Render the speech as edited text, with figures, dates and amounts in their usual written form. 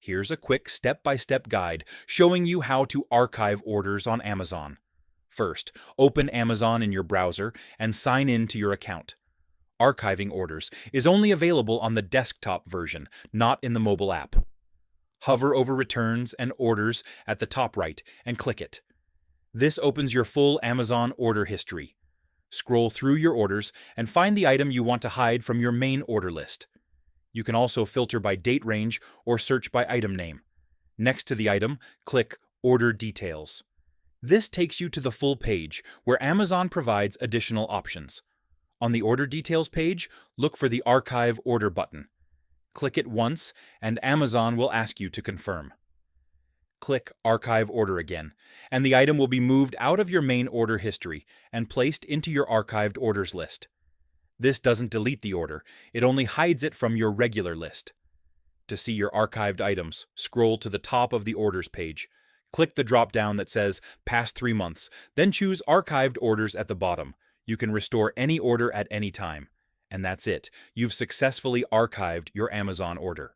Here's a quick step-by-step guide showing you how to archive orders on Amazon. First, open Amazon in your browser and sign in to your account. Archiving orders is only available on the desktop version, not in the mobile app. Hover over Returns and Orders at the top right and click it. This opens your full Amazon order history. Scroll through your orders and find the item you want to hide from your main order list. You can also filter by date range or search by item name. Next to the item, click Order Details. This takes you to the full page, where Amazon provides additional options. On the Order Details page, look for the Archive Order button. Click it once, and Amazon will ask you to confirm. Click Archive Order again, and the item will be moved out of your main order history and placed into your archived orders list. This doesn't delete the order, it only hides it from your regular list. To see your archived items, scroll to the top of the Orders page. Click the drop-down that says Past 3 months, then choose Archived Orders at the bottom. You can restore any order at any time. And that's it. You've successfully archived your Amazon order.